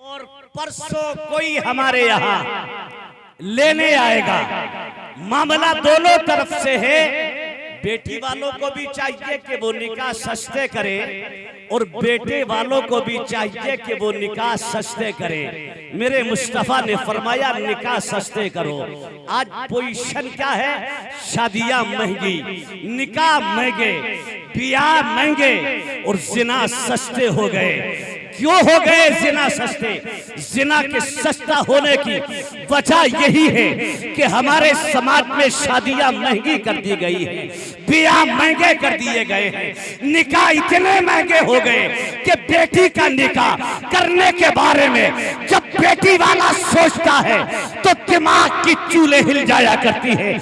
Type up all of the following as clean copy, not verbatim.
और परसों कोई हमारे यहाँ लेने आएगा। मामला दोनों तरफ से है। बेटी वालों को भी चाहिए कि वो निकाह सस्ते करें और बेटे वालों को भी चाहिए कि वो निकाह सस्ते करें। मेरे मुस्तफा ने फरमाया निकाह सस्ते करो। आज पोजीशन क्या है? शादियां महंगी, निकाह महंगे, बियाह महंगे और जिना सस्ते हो गए। क्यों हो गए जिना सस्ते? जिना के सस्ता होने की वजह यही है कि हमारे समाज में शादियां महंगी कर दी गई है, बियाह महंगे कर दिए गए हैं, निकाह इतने महंगे हो गए कि बेटी का निकाह करने के बारे में जब बेटी वाला सोचता है तो दिमाग की चूल्हे हिल जाया करती है,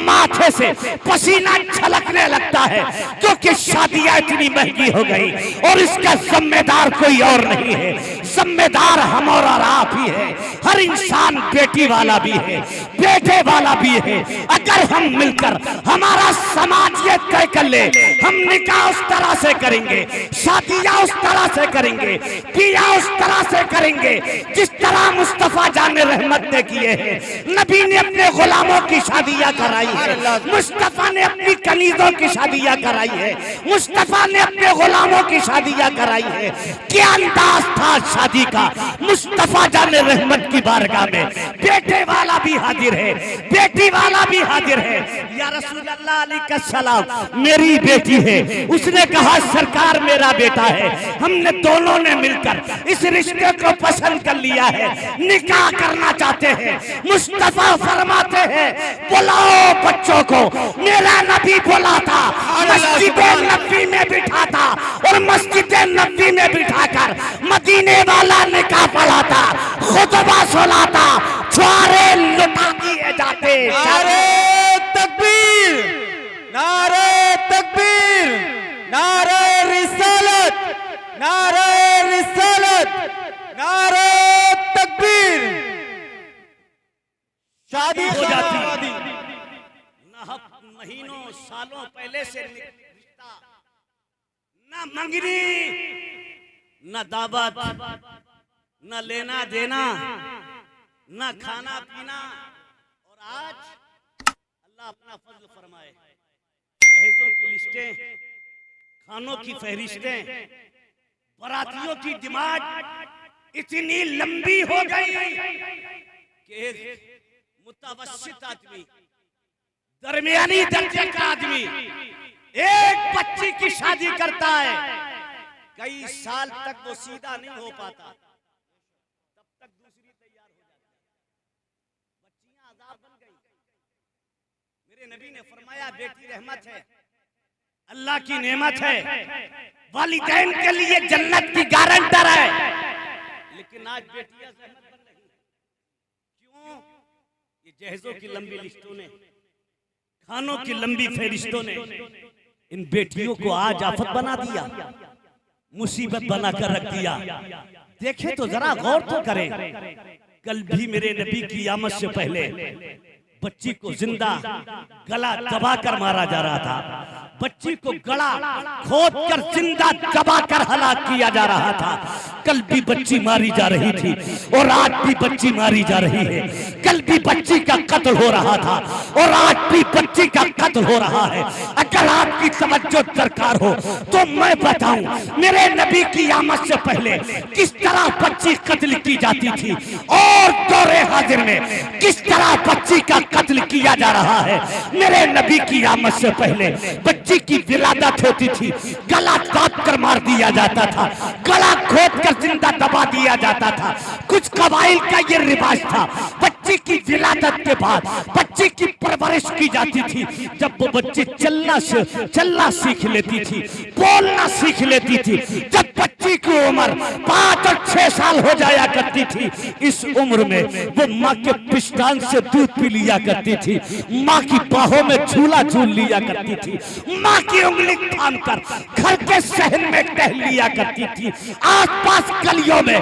माथे से पसीना छलकने लगता है, क्योंकि शादियां इतनी महंगी हो गई और इसका जिम्मेदार कोई और नहीं है, जिम्मेदार हम और आप ही है। हर इंसान बेटी वाला भी है, बेटे वाला भी है। अगर हम मिलकर हमारा समाज ये तय कर ले हम निकाह उस तरह से करेंगे, शादियां उस तरह से करेंगे, बियाह उस तरह से करेंगे जिस तरह मुस्तफा जान रहमत ने किए हैं। नबी ने अपने गुलामों की शादियां कराई है, मुस्तफा ने अपनी कनीजों की शादियां कराई है, मुस्तफा ने अपने गुलामों की शादियां कराई है। क्या अंदाज था शादी का मुस्तफा जान रहमत की बारगाह में। बेटे वाला भी हाजिर है, बेटी वाला भी हाजिर है। या रसूल अल्लाह अलैहि सलाम मेरी बेटी है। उसने कहा सरकार मेरा बेटा है। हमने दोनों ने मिलकर इस रिश्ते को पसंद कर लिया है, निकाह करना चाहते हैं। मुस्तफा फरमाते हैं बुलाओ बच्चों को। मेरा नबी बोला था मस्जिद नबी में बिठा था और मस्जिद नबी में बिठाकर मदीने वाला निकाह पढ़ा था, खुतबा सुनाता, छुआरे लुटा दिए जाते। नारे तकबीर, नारे तकबीर, नारे रिसालत, नारे रिसालत, नारे तकबीर। शादी हो जाती महीनों सालों पहले से रिश्ता, ना मंगनी, ना दावत, ना लेना देना, ना खाना पीना। और आज अल्लाह अपना फजल फरमाए, जहेजों की लिस्टें, खानों की फहरिस्तें, बारातियों की डिमांड इतनी लंबी हो गई कि एक मुतवस्सित आदमी, दरमियानी दर्जे का आदमी एक बच्ची की शादी करता है, कई साल तक वो सीधा नहीं हो पाता, तब तक दूसरी तैयार हो जाती है। बच्चियां अज़ाब बन गई। मेरे नबी ने फरमाया बेटी रहमत है, अल्लाह की नेमत है, वालिदैन के लिए जन्नत की गारंटर है। लेकिन आज बेटियां रहमत बन रही। क्यों? ये जहेजों की लंबी लिस्टों ने, खानों की लंबी फहरिस्तों ने इन बेटियों को आज आफत बना दिया, मुसीबत बनाकर रख दिया। देखें तो जरा गौर तो करें। कल भी मेरे नबी की आमद से पहले बच्ची को जिंदा गला दबाकर मारा जा रहा था, बच्ची को गला खोद कर जिंदा दबाकर हलाक किया जा रहा था। कल भी बच्ची मारी जा रही थी और आज भी बच्ची मारी जा रही है। कल भी बच्ची का कत्ल हो रहा था और आज भी बच्ची का कत्ल हो रहा है। अगर आपकी तवज्जो दरकार हो तो मैं बताऊं मेरे नबी की आमद से पहले किस तरह बच्ची कत्ल की जाती थी और दौरे हाजिर में किस तरह बच्ची का कत्ल किया जा रहा है। मेरे नबी की आमद से पहले बच्ची की विलादत होती थी, गला काट कर मार दिया जाता था, गला खोद कर जिंदा दबा दिया जाता था। कुछ कबाइल का ये रिवाज था। बच्ची की विलादत के बाद बच्ची की परवरिश की जाती थी। जब वो बच्ची चलना सीख लेती थी, बोलना सीख लेती थी, जब बच्ची की उम्र 5 और 6 साल हो जाया करती थी, इस उम्र में वो माँ के पिस्तान से दूध पी लिया करती थी, माँ की बाहों में झूला झूल लिया करती थी, माँ की उंगली थाम कर घर के सहन में टहल लिया करती थी। आसपास गलियों में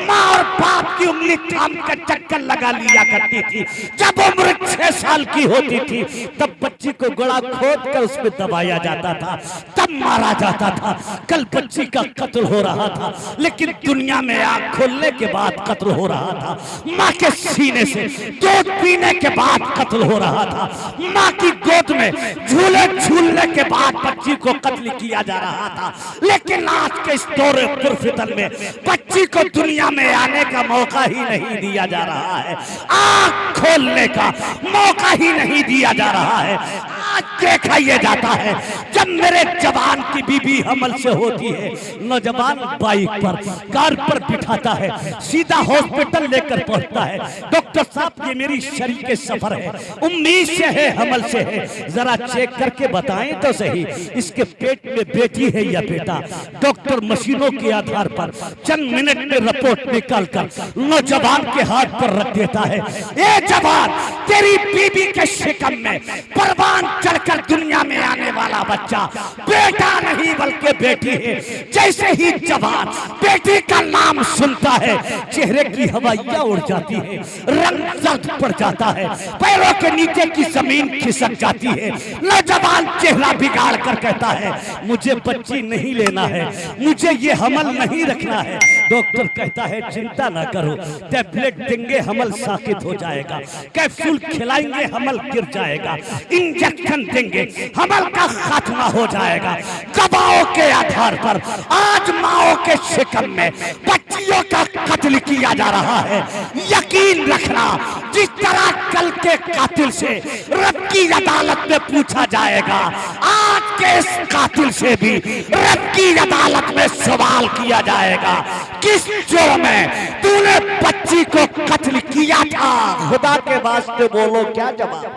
माँ और बाप की उंगली थाम कर चक्कर लगा लिया करती थी। जब उम्र 6 साल की होती थी तब बच्ची को गला खोद कर उसमें दबाया जाता था, तब मारा जाता था। कल बच्ची का कत्ल हो रहा था, लेकिन दुनिया में आँख खोलने के बाद बाद कत्ल हो रहा था, माँ के सीने से दूध पीने के बाद कत्ल हो रहा था, माँ की गोद में झूले झूलने के बाद बच्ची को कत्ल किया जा रहा था। लेकिन आज के इस दौरे पुरफितन में बच्ची को दुनिया में आने का मौका ही नहीं दिया जा रहा है, आँख खोलने का मौका ही नहीं दिया जा रहा है। आज देखा यह जाता है जब मेरे जवान की बीबी हमल से होती है, नौजवान बाइक पर कार पर बिठाता है, सीधा हॉस्पिटल लेकर पहुंचता है। डॉक्टर साहब ये मेरी शरीके सफर है, उम्मीद से है, हमल से है, जरा चेक करके बताएं तो सही इसके पेट में बेटी है या बेटा। डॉक्टर मशीनों के आधार पर चंद मिनट में रिपोर्ट निकाल कर नौजवान के हाथ पर रख देता है। ए जवान, तेरी बीबी के शिकम में परवान चढ़कर दुनिया में आने वाला बच्चा बेटा नहीं बल्कि बेटी है। जैसे ही जवान बेटी का नाम सुनता है, चेहरे की हवाइयां उड़ जाती है, रंग जर्द पड़ जाता है, पैरों के नीचे की जमीन खिसक जाती है। नौजवान चेहरा बिगाड़ कर कहता है, मुझे बच्ची नहीं लेना है, मुझे ये हमल नहीं रखना है। डॉक्टर कहता है, चिंता ना करो, टैबलेट देंगे, हमल साकित हो जाएगा, कैप्सूल खिलाएंगे, हमल गिर जाएगा, इंजेक्शन देंगे, हमल का खात्मा हो जाएगा। गवाहों के आधार पर आज माओ के शिकम में बच्चियों का कत्ल किया जा रहा है। यकीन रखना, जिस तरह कल के कातिल से रब की अदालत में पूछा जाएगा, आज के इस कातिल से भी रब की अदालत में सवाल किया जाएगा, किस जुर्म में तूने बच्ची को कत्ल किया था। खुदा के वास्ते बोलो, क्या जवाब?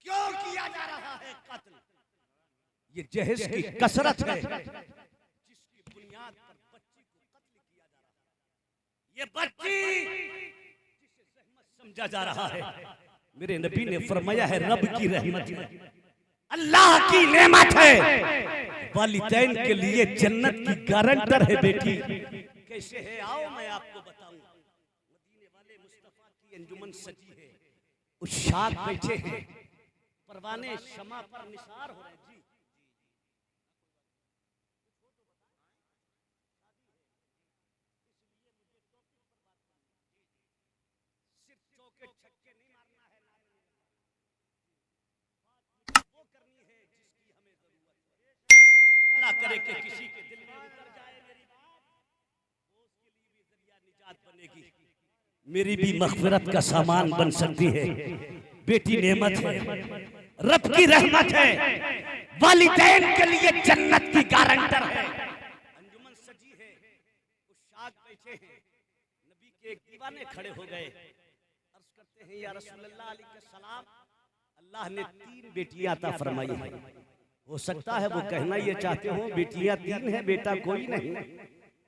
क्यों किया जा रहा है कत्ल? ये जहेज की कसरत है जिसकी बुनियाद पर बच्ची को कत्ल किया जा रहा है। ये बच्ची जिसे रहमत समझा जा रहा है, मेरे नबी ने फरमाया है रब की रहमत है, अल्लाह की नेमत है, वालिदैन के लिए जन्नत की गारंटर है। बेटी कैसे है, आओ मैं आपको बताऊं। मदीने वाले मुस्तफा की अंजुमन सजी है, उशाक बैठे हैं, परवाने शमा पर निसार हो रहे जी। सिर्फ चौके छक्के नहीं मारना है, वो करनी है जिसकी हमें जरूरत है। अल्लाह करे कि किसी के दिल में उतर जाए मेरी बात, वो उसके लिए भी जरिया निजात बनेगी, मेरी भी मग़फ़िरत का सामान बन सकती है। बेटी नेमत है, रब की रहमत है, वालिदैन के लिए जन्नत की गारंटर है। अंजुमन सजी है, उशाक बैठे हैं, नबी के एक दीवाने खड़े हो गए, अर्ज करते हैं, या रसूलल्लाह अलैहि सलाम, अल्लाह ने 3 बेटियां अता फरमाई है। हो सकता है वो कहना ये चाहते हो बेटियां 3 हैं, बेटा कोई नहीं।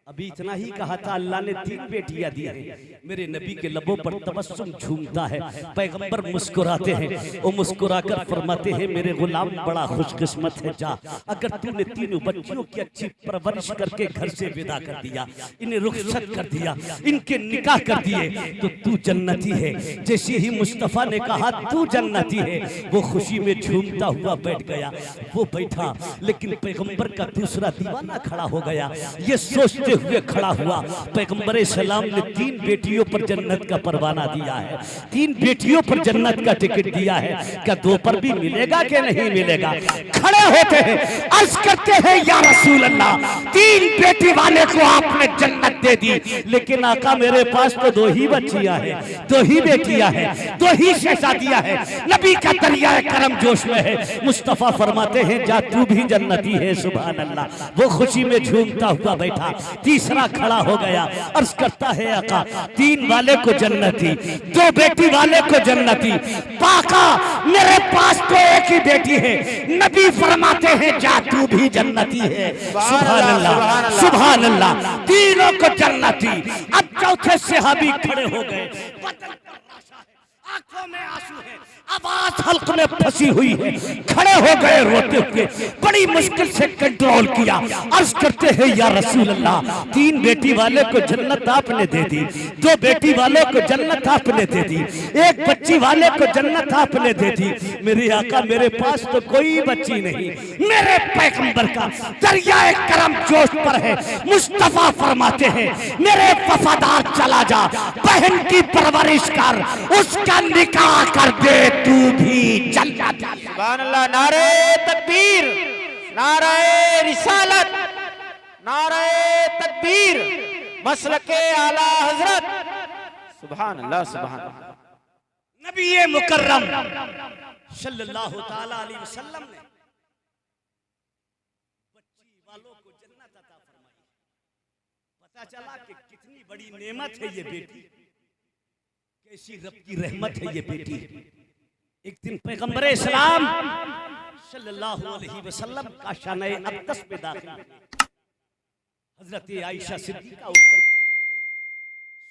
अभी इतना ही कहा था, अल्लाह ने 3 बेटियां दी हैं। मेरे नबी के लबों पर तबस्सुम झूमता है, पैगंबर मुस्कुराते हैं, वो मुस्कुराकर फरमाते हैं, मेरे गुलाम बड़ा खुशकिस्मत है, जा अगर तूने 3 बच्चियों की अच्छी परवरिश करके घर से विदा कर दिया, इन्हें रुखसत कर दिया, इनके निकाह कर दिए, तो तू जन्नती है। जैसे ही मुस्तफा ने कहा तू जन्नती है, वो खुशी में झूमता हुआ बैठ गया। वो बैठा, लेकिन पैगंबर का दूसरा दीवाना खड़ा हो गया, ये सोचते हुए खड़ा हुआ, पैगंबर सलाम ने 3 बेटियों पर जन्नत का परवाना दिया है, 3 बेटियों पर जन्नत का टिकट दिया है, क्या 2 पर भी मिलेगा कि नहीं मिलेगा? खड़े होते हैं, अर्ज करते हैं, या रसूल अल्लाह, 3 बेटी वाले को आपने जन्नत दे दी, लेकिन आका मेरे पास तो 2 ही बच्चियां हैं, 2 ही बेटियां हैं, 2 ही शहजादियां हैं। नबी का दरिया करम जोश में है। मुस्तफा फरमाते हैं, जा तू भी जन्नती है। सुभान अल्लाह। वो खुशी में झूमता हुआ बैठा, तीसरा खड़ा हो गया, अर्ज करता है, आका 3 वाले को जन्नती, 2 बेटी वाले को जन्नती, पाका मेरे पास तो एक ही बेटी है। नबी फरमाते हैं, जा तू भी जन्नती है। सुभान अल्लाह, सुभान अल्लाह, तीनों को जन्नती। अब चौथे सहाबी खड़े हो गए, आंखों में आंसू है, आवाज हल्क में फंसी हुई है, खड़े हो गए रोते हुए, बड़ी मुश्किल से कंट्रोल किया। अर्ज करते हैं या रसूल अल्लाह, 3 बेटी वाले को जन्नत आपने दे दी, 2 बेटी वालों को जन्नत आपने दे दी, 1 बच्ची वाले को जन्नत आपने दे दी। मेरे आका मेरे पास तो कोई बच्ची नहीं। मेरे पैगंबर का दरियाए करम जोश पर है। मुस्तफा फरमाते हैं मेरे वफादार चला जा, बहन की परवरिश कर, उसका निकाह कर दे, तू भी जन्नत। सुभान अल्लाह। नारे तकबीर, नारे रिसालत, नारे तकबीर, मसलके आला हजरत। सुभान अल्लाह, सुभान अल्लाह। नबी मुकर्रम सल्लल्लाहु ताला अलैहि वसल्लम ने बच्ची वालों को जन्नत अता फरमाई। पता चला कि कितनी बड़ी नेमत है ये बेटी, कैसी रब की रहमत है ये बेटी। एक दिन पैगंबर इस्लाम सल्लल्लाहु अलैहि वसल्लम का शान अक़दस में दाखिल हुए। हजरत आयशा सिद्दीका उठकर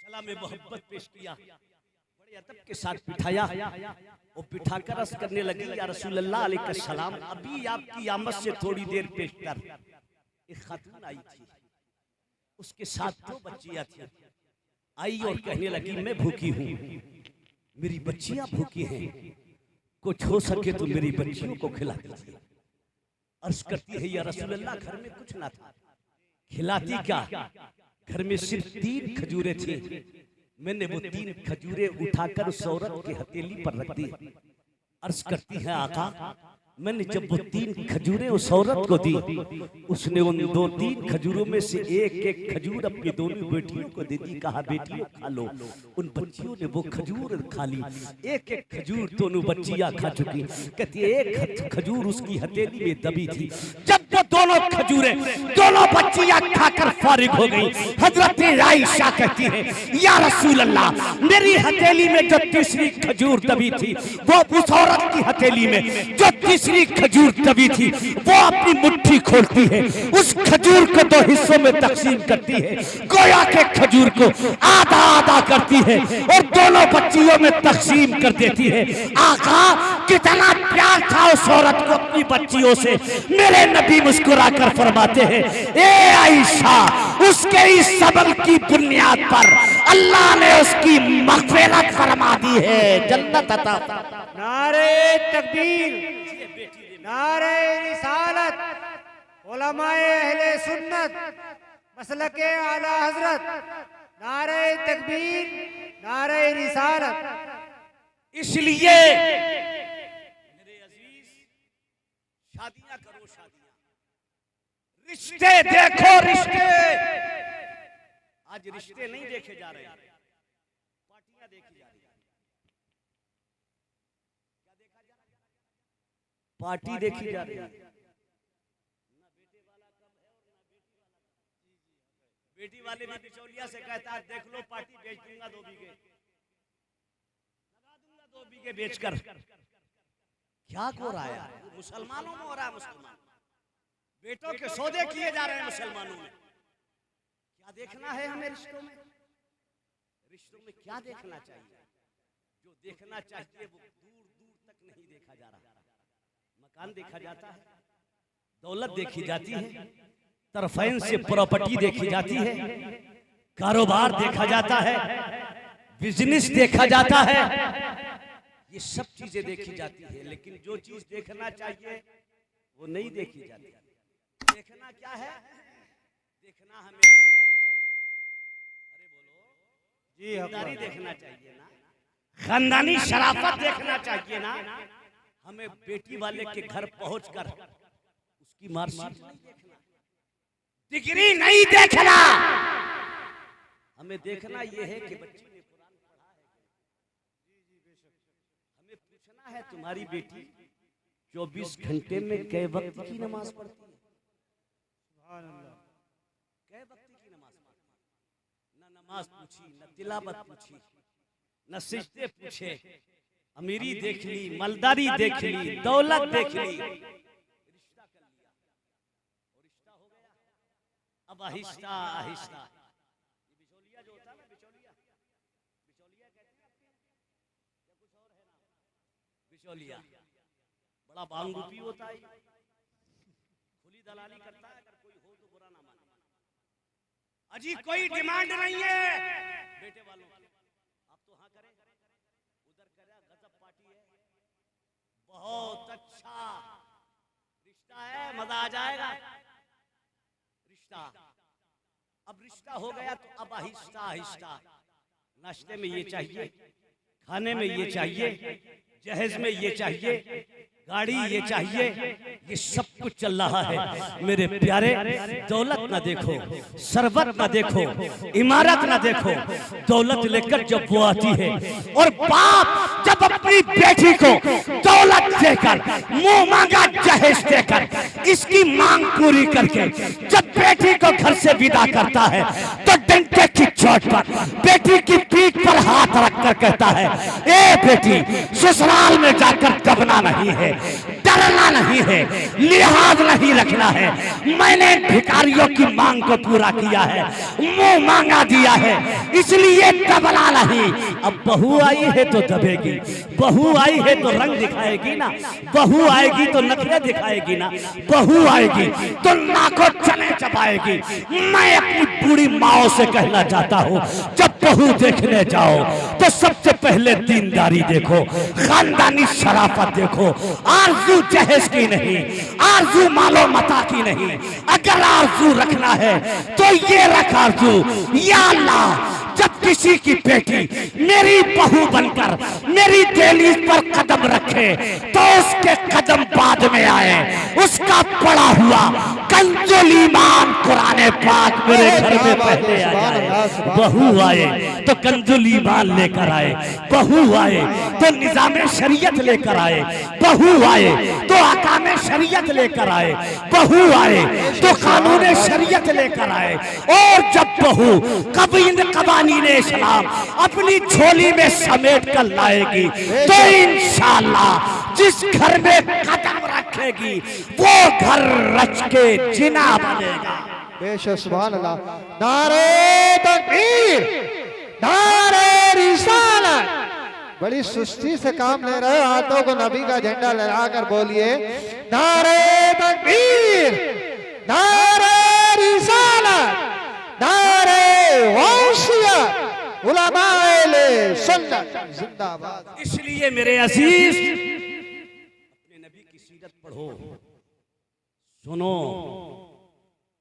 सलाम मोहब्बत पेश किया, बड़े अदब के साथ बिठाया और बिठाकर अर्ज़ करने लगी, या रसूल अल्लाह अलैहि सलाम, अभी आपकी आमद से थोड़ी देर पेश कर एक खातून आई थी, उसके साथ 2 बच्चियां थी। आई और कहने लगी मैं भूखी हूँ, मेरी बच्चियां भूखी हैं, कुछ हो सके तो मेरी बच्चियों को खिला दीजिए। अर्ज करती है या रसूल अल्लाह घर में कुछ ना था, खिलाती क्या, घर में सिर्फ 3 खजूरें थी। मैंने वो 3 खजूरें उठाकर उस औरत की हथेली पर रख दी। अर्ज करती है आका, मैंने जब वो 3 खजूरें उस औरत को दी, उसने उन 2-3 खजूरों में से एक खजूर अपनी दोनों बेटियों को दे दी। कहा बेटियों खा लो। उन बच्चियों ने वो खजूर खा ली। एक खजूर दोनों बच्चियां खा चुकी। कहती है एक खजूर उसकी हथेली में दबी थी। जब वो दोनों खजूरें दोनों बच्चियां खाकर फारिग हो गई, हजरत आयशा कहती है या रसूल अल्लाह, मेरी हथेली में जो 3री खजूर दबी थी, वो उस औरत की हथेली में जो 3री खजूर दबी थी, वो अपनी मुट्ठी खोलती है, उस खजूर को 2 हिस्सों में तकसीम करती है, गोया के खजूर को आधा आधा करती है और दोनों बच्चियों में तकसीम कर देती है। आका कितना प्यार था उस औरत को अपनी बच्चियों से। मेरे नबी मुस्कुरा कर फरमाते हैं ए आयशा, उसके इस सबल की बुनियाद पर अल्लाह ने उसकी मग़फ़िरत फरमा दी है, जन्नत अता। नारे तकबीर, नारे रिसालत, उलमाए अहले सुन्नत, मसलके आला हजरत, नारे तकबीर, नारे रिसालत। इसलिए मेरे अजीज, शादियां करो, शादियां, रिश्ते देखो, रिश्ते। आज रिश्ते नहीं देखे जा रहे, पार्टियां देखी जा रही। क्या देखा जा रहा है? पार्टी देखी जा रही है। ना बेटे वाला कब है और ना बेटी वाला कब। बेटी वाले भी बिचौलिया से कहता है देख लो पार्टी बेच दूंगा 2 बीघे, लगा दूंगा 2 बीघे बेचकर। क्या हो रहा है? मुसलमानों में हो रहा है। मुसलमान बेटों के सौदे किए जा रहे हैं मुसलमानों में। क्या देखना है हमें रिश्तों में? रिश्तों में क्या देखना चाहिए? जो देखना चाहिए वो दूर दूर तक नहीं देखा जा रहा। मकान देखा जाता है, दौलत देखी जाती है, तरफैन से प्रॉपर्टी देखी जाती है, कारोबार देखा जाता है, बिजनेस देखा जाता है, ये सब चीजें देखी जाती है। लेकिन जो चीज देखना चाहिए वो नहीं देखी जाती। देखना क्या है? देखना हमें दीनदारी चाहिए। अरे बोलो जी, दीनदारी देखना चाहिए ना, खानदानी शराफत देखना चाहिए ना। हमें बेटी वाले के घर पहुंचकर उसकी मार्कशीट नहीं देखना, डिग्री नहीं देखना। हमें देखना यह है कि बच्ची ने कुरान पढ़ा है। हमें पूछना है तुम्हारी बेटी 24 घंटे में कै वक्त की नमाज पढ़ती है? कै वक्त की नमाज पढ़ती है? न नमाज पूछी, न तिलावत पूछी, न सिजदे पूछे। अमीरी देख ली, मलदारी देख ली, दौलत देख ली, रिश्ता कर लिया और रिश्ता हो गया। अब आहिस्ता आहिस्ता बिचौलिया जो होता है ना, बिचौलिया कहते हैं आपके या कुछ और है ना? बिचौलिया बड़ा बांगरूपी होता है, खुली दलाली करता है, अगर कोई हो तो बुरा ना माने। अजी कोई डिमांड नहीं है बेटे वालों की, आप तो हाँ करें, उधर करें, गजब पार्टी है, बहुत अच्छा रिश्ता है, मजा आ जाएगा। रिश्ता अब रिश्ता हो गया तो अब आहिस्ता आहिस्ता नाश्ते में ये चाहिए, खाने में ये चाहिए, जहेज में ये चाहिए, गाड़ी ये चाहिए, ये सब कुछ चल रहा है मेरे प्यारे। दौलत ना देखो, सरबत ना देखो, इमारत ना देखो, दौलत लेकर जब वो आती है और बाप जब अपनी बेटी को दौलत देकर, मुंह मांगा जहेज देकर, इसकी मांग पूरी करके जब बेटी को घर से विदा करता है तो डंडे की चोट पर बेटी की पीठ पर हाथ रखकर कहता है, ए बेटी, ससुराल में जाकर दबना नहीं है, डरना नहीं है, लिहाज नहीं रखना है, मैंने भिखारियों की मांग को पूरा किया है, मुंह मांगा दिया है, इसलिए दबना नहीं। अब बहू आई है तो दबेगी, बहू आई है तो रंग दिखाएगी ना, बहू आएगी तो नखरे दिखाएगी ना, बहू आएगी तो नाकों चने चबाएगी। मैं अपनी बूढ़ी माओ से कहना चाहता हूँ, जब बहू देखने जाओ तो सबसे पहले दीनदारी देखो, खानदानी शराफत देखो, आरजू जहेज की नहीं, आरजू मालो मता की नहीं। अगर आरजू रखना है तो ये रख आरजू, या अल्लाह जब किसी की बेटी मेरी बहू बनकर मेरी दहलीज पर कदम रखे तो उसके कदम बाद में आए, उसका पड़ा हुआ कंजुल ईमान कुरान पाक मेरे घर में पहले आ जाए। बहू आए तो कंजुल ईमान लेकर आए, बहू आए तो निजाम शरीयत लेकर आए, बहू आए तो अहकाम शरीयत लेकर आए, बहू आए तो कानून शरीयत लेकर आए। और जब बहू कवानीन इस्लाम अपनी झोली में समेट कर लाएगी तो इंशाअल्लाह जिस घर में कदम रखेगी वो घर रच के जिना बनेगा। बेशक सुभान अल्लाह। नारे तकबीर, नारे रिसालत। बड़ी सुस्ती से काम ले रहे हो, हाथों को नबी का झंडा लहराकर बोलिए, नारे तकबीर, नारे रिसालत, नारे गौसियत, उलमाए सुन्नत जिंदाबाद। इसलिए मेरे अजीज अपने नबी की सीरत पढ़ो, सुनो,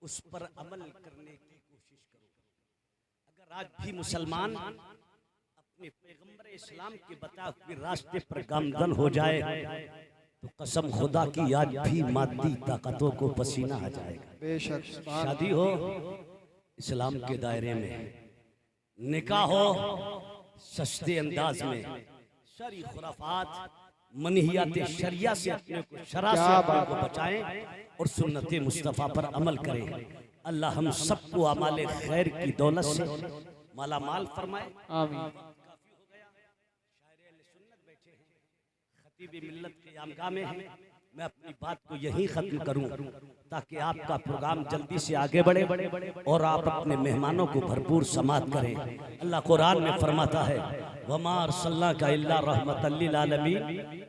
उस पर अमल करने की कोशिश करो। अगर आज भी मुसलमान अपने पैगंबर इस्लाम के बताए हुए रास्ते पर गामजन हो जाए तो कसम खुदा की आज भी मादी ताकतों को पसीना आ जाएगा। बेशक शादी हो इस्लाम के दायरे में, निकाह हो सस्ते अंदाज में, शरी खुराफात मनहियात शरिया से अपने को शरा से अपने को बचाएं और सुन्नत मुस्तफ़ा पर अमल करें। अल्लाह हम सबको अमाले खैर की दौलत से माला माल फरमाए। आमीन। काफी हो गया, शायर अहले सुन्नत बैठे हैं, खतीब मिल्लत के यामगाह में हैं। मैं अपनी बात को यहीं खत्म करूं ताकि आपका प्रोग्राम जल्दी से आगे बढ़े और आप अपने मेहमानों को भरपूर समात करें। अल्लाह कुरान में फरमाता है, वमा अरसलनाका इल्ला रहमतल लिल आलमीन,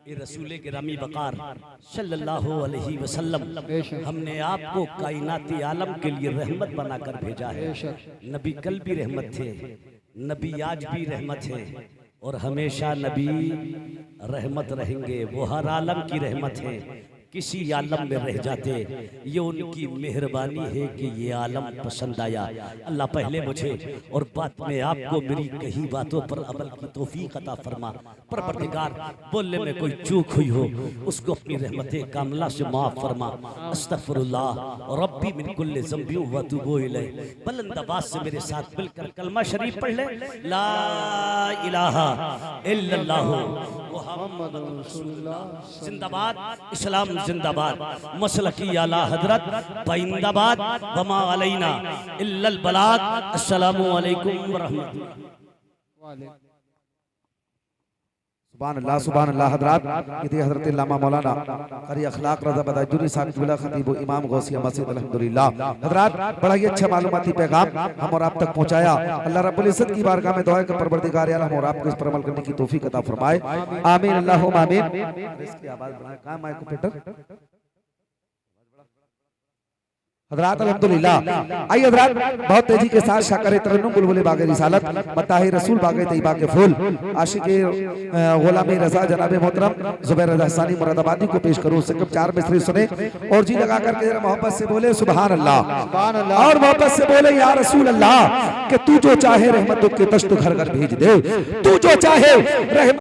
ये रसूल गिरामी वक़ार सल्लल्लाहु अलैहि वसल्लम, हमने आपको कायनाती आलम के लिए रहमत बनाकर भेजा है। नबी कल भी रहमत थे, नबी आज भी रहमत है और हमेशा नबी रहमत रहेंगे। वो हर आलम की रहमत है, किसी आलम में रह जाते, ये उनकी मेहरबानी है कि ये आलम पसंद आया। अल्लाह पहले मुझे और बाद में आपको मेरी कही बातों पर अमल की तौफीक अता फरमा। परवरदिगार बोलने में कोई चूक हुई हो उसको अपनी रहमते कामला से माफ फरमा। अस्तगफिरुल्लाह रब्बी मिन कुल्लि ज़ंबि व अतूबु इलैह। बुलंद आवाज से मेरे साथ मिलकर कलमा शरीफ पढ़ ले, ला इलाहा इल्लल्लाहु मुहम्मदुर रसूलुल्लाह। जिंदाबाद इस्लाम जिंदाबाद, मसलकी आला हजरत बाइंदाबाद, वमा अलैना इल्लल बलाग। अस्सलामु अलैकुम व रहमतुल्लाह। सुभान अल्लाह हजरात ये थे हजरत अल्लामा मौलाना कारी अखलाक रज़ा बदाजुरी साहब जुला खतीब इमाम गौसिया मस्जिद अल्हम्दुलिल्लाह। हजरात बड़ा ही अच्छा मालूमाती पैगाम हम और आप तक पहुंचाया। अल्लाह रब्बुल इज्जत की बारगाह में दुआ है कि परवरदिगार आलम हम और आपको इस पर अमल करने की तौफीक अता फरमाए, आमीन अल्लाहुम्मा आमीन। इसकी आवाज बढ़ाएं, कहां माइक ऑपरेटर? हजरात अल्हम्दुलिल्लाह। आइए हजरात बहुत तेजी के साथ शाकर तरन्नुम बुलबुल बागे रिसालत मताही रसूल बागे तैयबा के फूल आशिक गुलाम रजा जनाब मोहतरम जुबैर रजा सानी मुरादाबादी को पेश करूं। सिर्फ 4 मिसरे सुने और जी लगा करके जरा मोहब्बत से बोले सुभान अल्लाह, और मोहब्बत से बोले या रसूल अल्लाह कि तू जो चाहे रहमत के तश्त घर घर भेज दे, तू जो चाहे रहमत